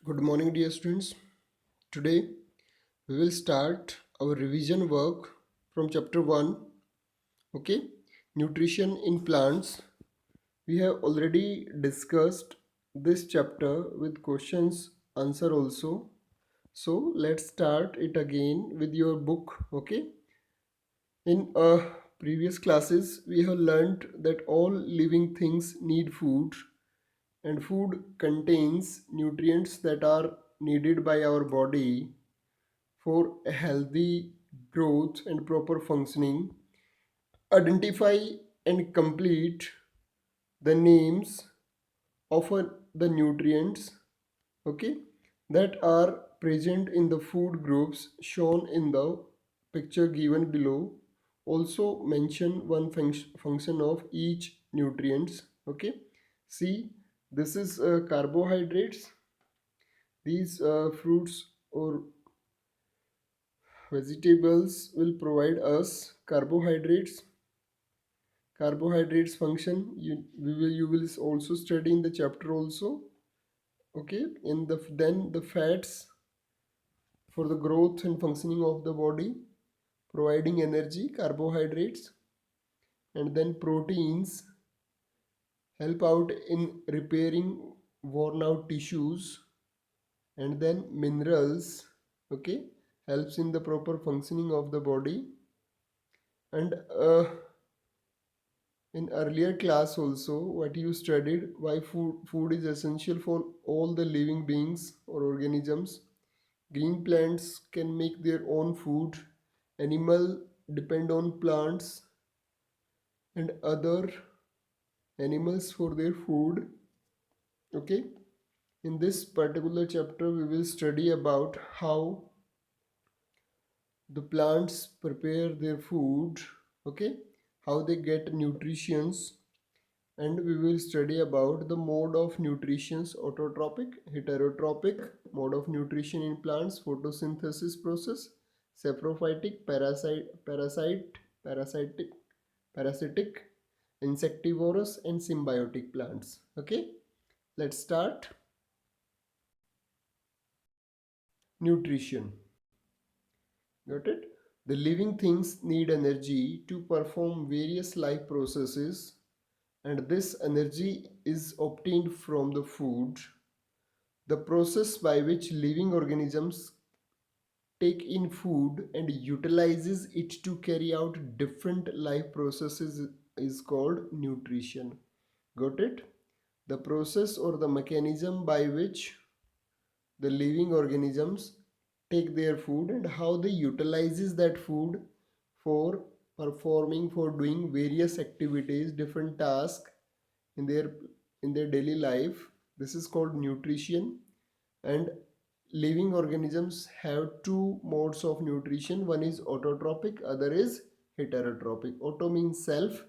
Good morning, dear students. Today we will start our revision work from chapter 1. Okay, nutrition in plants. We have already discussed this chapter with questions answer also. So let's start it again with your book. Okay, in previous classes we have learned that all living things need food, and food contains nutrients that are needed by our body for a healthy growth and proper functioning. Identify and complete the names of the nutrients, okay, that are present in the food groups shown in the picture given below. Also mention one function of each nutrients. Okay, see, this is carbohydrates. These fruits or vegetables will provide us carbohydrates. Carbohydrates function you will also study in the chapter also. Okay, in then the fats for the growth and functioning of the body, providing energy, carbohydrates, and then proteins help out in repairing worn out tissues, and then minerals, okay, helps in the proper functioning of the body. And in earlier class also, what you studied, why food is essential for all the living beings or organisms. Green plants can make their own food. Animal depend on plants and other animals for their food. Okay. In this particular chapter, we will study about how the plants prepare their food. Okay. How they get nutritions, and we will study about the mode of nutrition: autotrophic, heterotrophic mode of nutrition in plants, photosynthesis process, saprophytic, parasitic, insectivorous, and symbiotic plants. Okay, let's start. Nutrition. Got it? The living things need energy to perform various life processes, and this energy is obtained from the food. The process by which living organisms take in food and utilizes it to carry out different life processes is called nutrition. Got it? The process or the mechanism by which the living organisms take their food and how they utilizes that food for for doing various activities, different tasks in their daily life. This is called nutrition. And living organisms have two modes of nutrition. One is autotrophic, other is heterotrophic. Auto means self.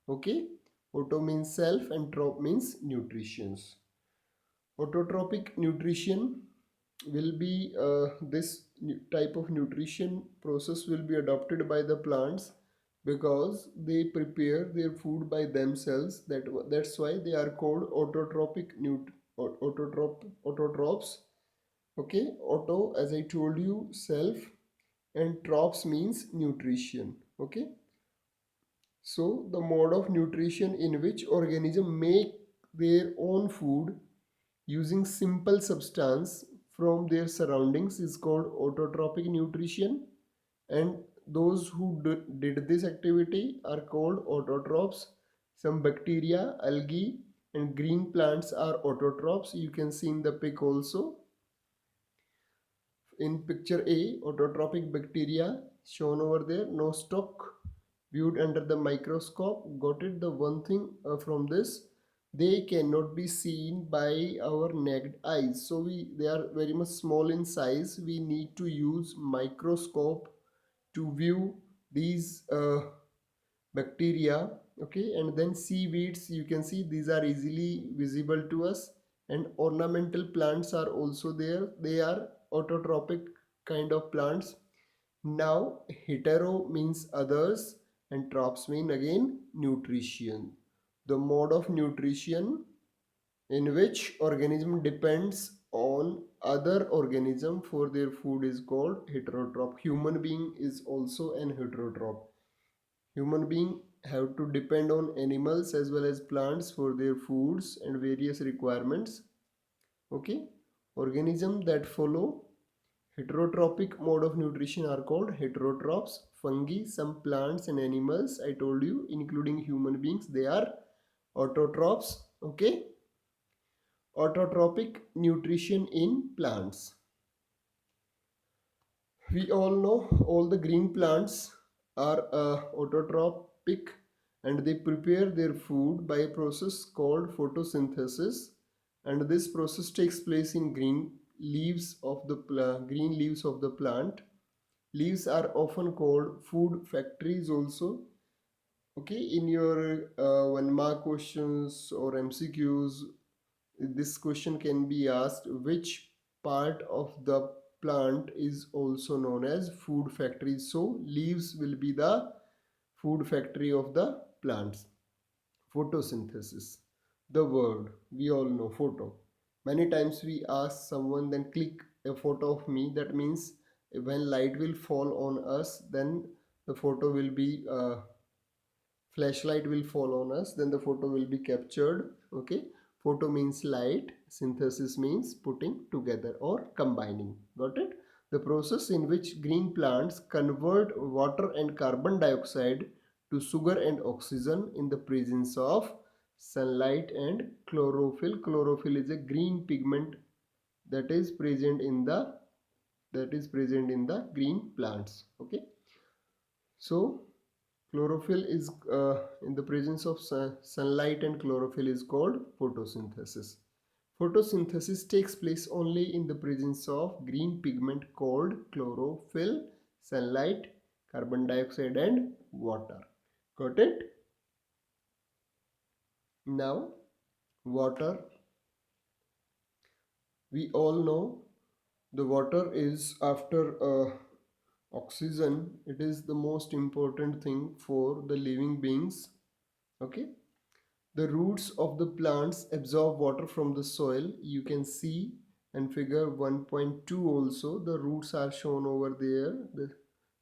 Okay, auto means self and trop means nutritions. Autotrophic nutrition will be this type of nutrition process will be adopted by the plants because they prepare their food by themselves. That's why they are called autotrophic autotrophs. Okay, auto, as I told you, self, and trops means nutrition. Okay, so the mode of nutrition in which organism make their own food using simple substance from their surroundings is called autotrophic nutrition, and those who did this activity are called autotrophs. Some bacteria, algae, and green plants are autotrophs. You can see in the pic also. In picture A, autotrophic bacteria shown over there, no stock, viewed under the microscope. Got it? The one thing from this, they cannot be seen by our naked eyes. So they are very much small in size. We need to use microscope to view these bacteria. Okay, and then seaweeds, you can see these are easily visible to us, and ornamental plants are also there. They are autotrophic kind of plants. Now hetero means others and trops mean again nutrition. The mode of nutrition in which organism depends on other organism for their food is called heterotroph. Human being is also an heterotroph. Human being have to depend on animals as well as plants for their foods and various requirements. Okay, organisms that follow heterotrophic mode of nutrition are called heterotrophs. Fungi, some plants and animals, I told you, including human beings, they are autotrophs. Okay, autotrophic nutrition in plants. We all know all the green plants are autotrophic, and they prepare their food by a process called photosynthesis, and this process takes place in green leaves of the plant. Leaves are often called food factories also. Okay, in your 1 mark questions or MCQs, this question can be asked: which part of the plant is also known as food factory? So leaves will be the food factory of the plants. Photosynthesis, the word we all know, photo. Many times we ask someone, then click a photo of me. That means when light will fall on us, then the photo will be flashlight will fall on us, then the photo will be captured. Okay, photo means light, synthesis means putting together or combining. Got it? The process in which green plants convert water and carbon dioxide to sugar and oxygen in the presence of sunlight and chlorophyll. Chlorophyll is a green pigment that is present in the green plants. Okay, so chlorophyll is in the presence of sunlight, and chlorophyll is called photosynthesis. Photosynthesis takes place only in the presence of green pigment called chlorophyll, sunlight, carbon dioxide and water. Got it? Now, water. We all know the water is after oxygen. It is the most important thing for the living beings. Okay. The roots of the plants absorb water from the soil. You can see in figure 1.2 also. The roots are shown over there. The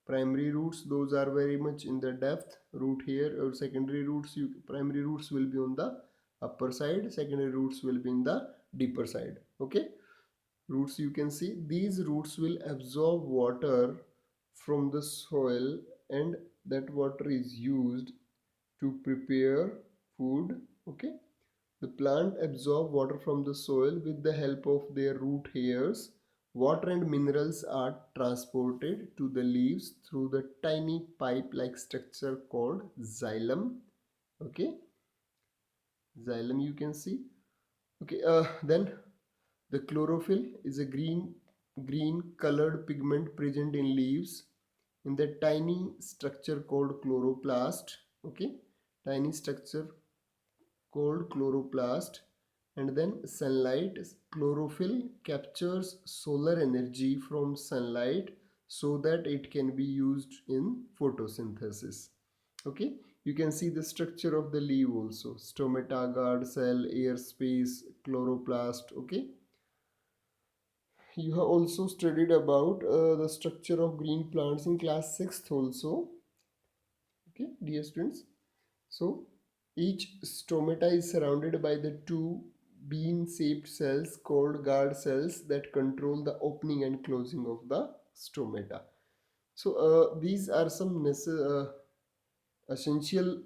primary roots, those are very much in the depth. Root here or secondary roots, primary roots will be on the upper side. Secondary roots will be in the deeper side. Okay. Roots, you can see these roots will absorb water from the soil, and that water is used to prepare food. Okay, the plant absorb water from the soil with the help of their root hairs. Water and minerals are transported to the leaves through the tiny pipe like structure called xylem. Okay, xylem you can see. Okay, then the chlorophyll is a green colored pigment present in leaves in the tiny structure called chloroplast. Okay, tiny structure called chloroplast. And then sunlight, chlorophyll captures solar energy from sunlight so that it can be used in photosynthesis. Okay, you can see the structure of the leaf also: stomata, guard cell, air space, chloroplast. Okay, you have also studied about the structure of green plants in class 6th also. Okay, dear students. So each stomata is surrounded by the two bean-shaped cells called guard cells that control the opening and closing of the stomata. So these are some essential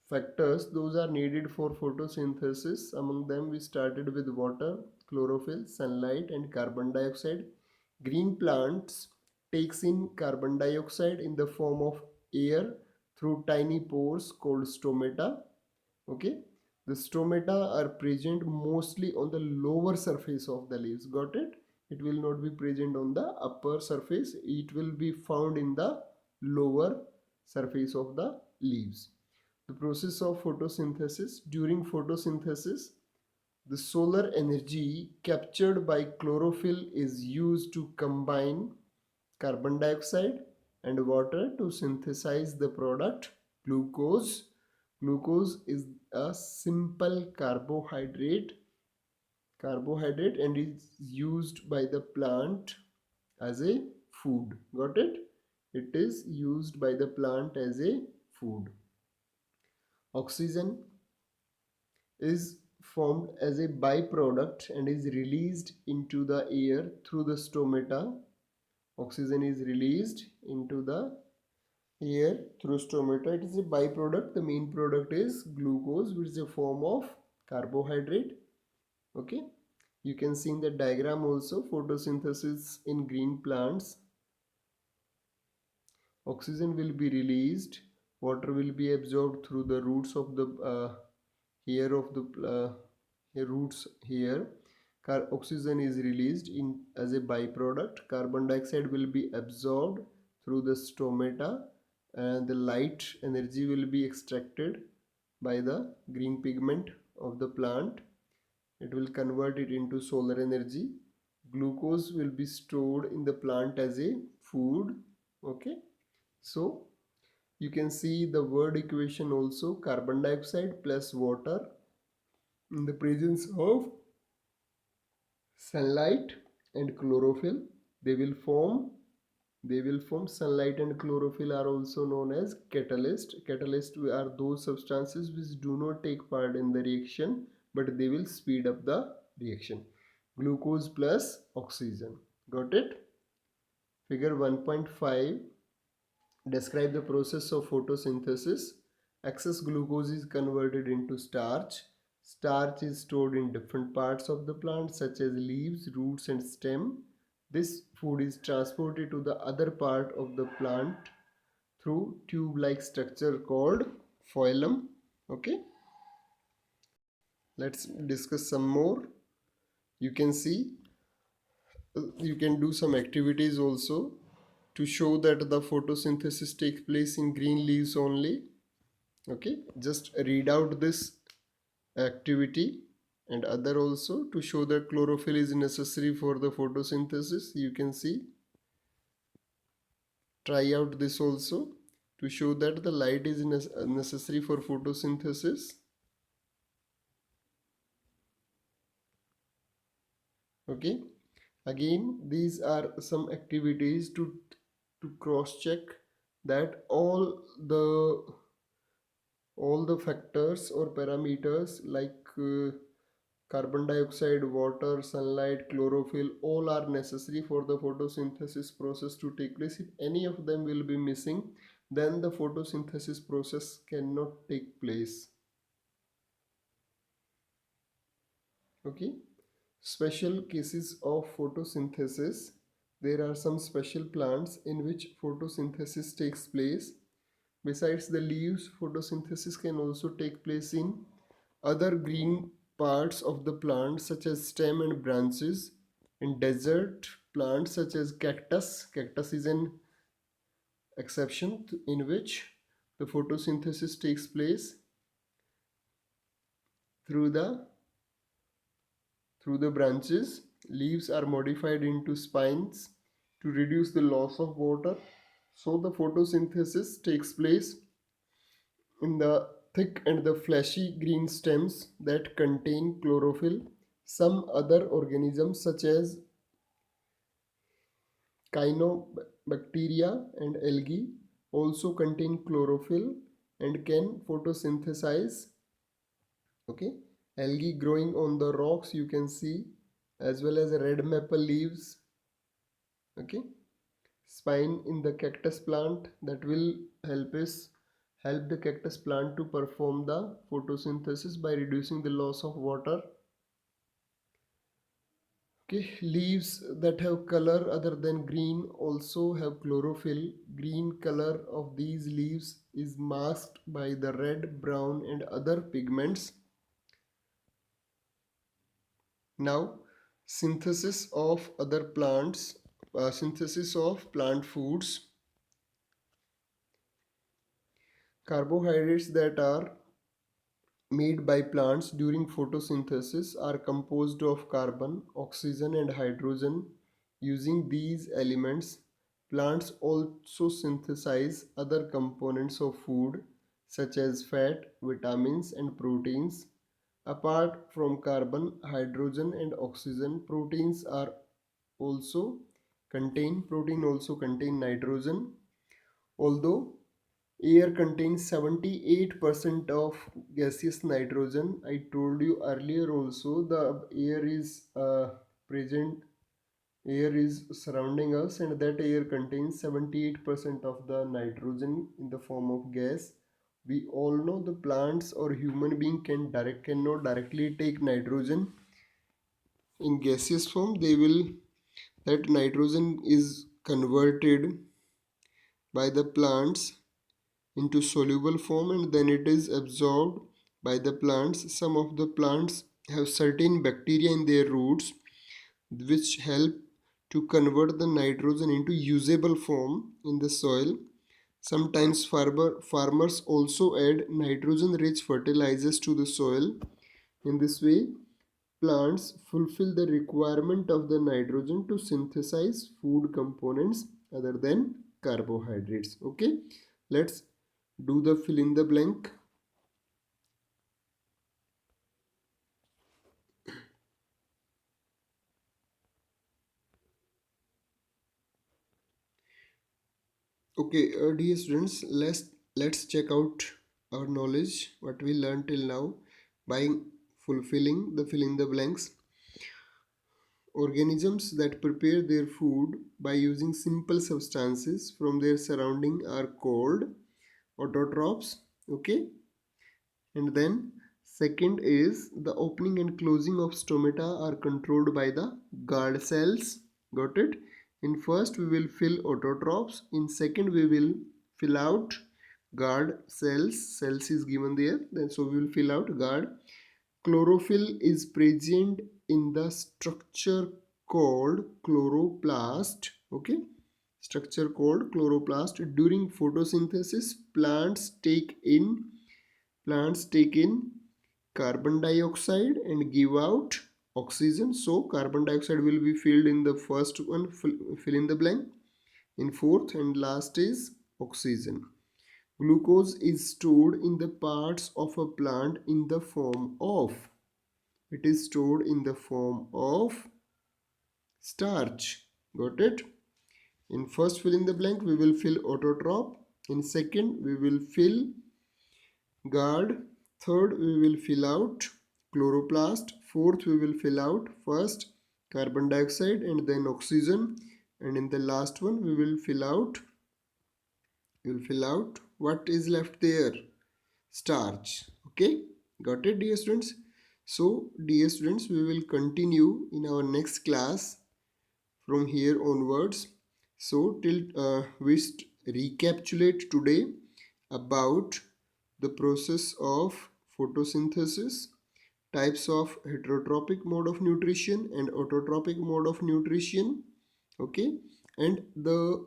factors. Those are needed for photosynthesis. Among them, we started with water, chlorophyll, sunlight, and carbon dioxide. Green plants takes in carbon dioxide in the form of air through tiny pores called stomata. Okay, the stomata are present mostly on the lower surface of the leaves. Got it? It will not be present on the upper surface. It will be found in the lower surface of the leaves. The process of photosynthesis: during photosynthesis, the solar energy captured by chlorophyll is used to combine carbon dioxide and water to synthesize the product glucose. Glucose is a simple carbohydrate carbohydrate, and is used by the plant as a food. Got it? It is used by the plant as a food. Oxygen is formed as a byproduct and is released into the air through the stomata. Oxygen is released into the air through stomata. It is a byproduct. The main product is glucose, which is a form of carbohydrate. Okay. You can see in the diagram also photosynthesis in green plants. Oxygen will be released, water will be absorbed through the roots of the hair of the roots here. Oxygen is released in as a byproduct. Carbon dioxide will be absorbed through the stomata, and the light energy will be extracted by the green pigment of the plant. It will convert it into solar energy. Glucose will be stored in the plant as a food. Okay, so you can see the word equation also, carbon dioxide plus water in the presence of sunlight and chlorophyll. They will form sunlight and chlorophyll are also known as catalyst. Catalyst are those substances which do not take part in the reaction, but they will speed up the reaction. Glucose plus oxygen. Got it? Figure 1.5, describe the process of photosynthesis. Excess glucose is converted into starch. Starch is stored in different parts of the plant such as leaves, roots and stem. This food is transported to the other part of the plant through tube-like structure called phloem. Okay, let's discuss some more. You can see, you can do some activities also to show that the photosynthesis takes place in green leaves only. Okay, just read out this activity and other also to show that chlorophyll is necessary for the photosynthesis. You can see, try out this also to show that the light is necessary for photosynthesis. Okay, again these are some activities to cross check that all the factors or parameters like carbon dioxide, water, sunlight, chlorophyll, all are necessary for the photosynthesis process to take place. If any of them will be missing, then the photosynthesis process cannot take place. Okay. Special cases of photosynthesis. There are some special plants in which photosynthesis takes place. Besides the leaves, photosynthesis can also take place in other green parts of the plant such as stem and branches. In desert plants such as cactus, cactus is an exception in which the photosynthesis takes place through the branches. Leaves are modified into spines to reduce the loss of water. So the photosynthesis takes place in the thick and the fleshy green stems that contain chlorophyll. Some other organisms such as cyanobacteria and algae also contain chlorophyll and can photosynthesize. Okay, algae growing on the rocks you can see, as well as red maple leaves. Okay, spine in the cactus plant that will help the cactus plant to perform the photosynthesis by reducing the loss of water. Okay, leaves that have color other than green also have chlorophyll. Green color of these leaves is masked by the red, brown and other pigments. Now, synthesis of other plants, synthesis of plant foods. Carbohydrates that are made by plants during photosynthesis are composed of carbon, oxygen and hydrogen. Using these elements, plants also synthesize other components of food such as fat, vitamins and proteins. Apart from carbon, hydrogen and oxygen, also protein also contain nitrogen. Although air contains 78% of gaseous nitrogen, I told you earlier also the present air is surrounding us, and that air contains 78% of the nitrogen in the form of gas. We all know the plants or human being cannot directly take nitrogen in gaseous form. That nitrogen is converted by the plants into soluble form, and then it is absorbed by the plants. Some of the plants have certain bacteria in their roots which help to convert the nitrogen into usable form in the soil. Sometimes farmers also add nitrogen rich fertilizers to the soil. In this way, plants fulfill the requirement of the nitrogen to synthesize food components other than carbohydrates. Okay, let's do the fill in the blank. Okay, dear students, let's check out our knowledge, what we learned till now by fulfilling the fill in the blanks. Organisms that prepare their food by using simple substances from their surrounding are called autotrophs. Okay, and then second is the opening and closing of stomata are controlled by the guard cells. Got it? In first we will fill autotrophs, in second we will fill out guard cells. Cells is given there, then so we will fill out guard. Chlorophyll is present in the structure called chloroplast. Okay, structure called chloroplast. During photosynthesis, plants take in carbon dioxide and give out oxygen. So carbon dioxide will be filled in the first one, fill in the blank. In fourth and last is oxygen. Glucose is stored in the parts of a plant in the form of, it is stored in the form of starch. Got it? In first fill in the blank we will fill autotroph. In second we will fill guard. Third we will fill out chloroplast. Fourth we will fill out first carbon dioxide and then oxygen. And in the last one we will fill out what is left there, starch. Okay, got it, dear students? So dear students, we will continue in our next class from here onwards. So till we recapitulate today about the process of photosynthesis, types of heterotrophic mode of nutrition and autotrophic mode of nutrition. Okay, and the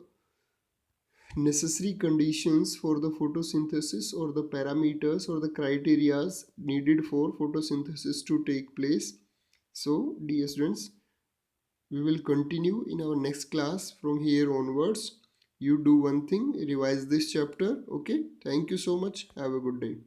necessary conditions for the photosynthesis, or the parameters or the criterias needed for photosynthesis to take place. So dear students, we will continue in our next class from here onwards. You do one thing, revise this chapter. Okay, thank you so much, have a good day.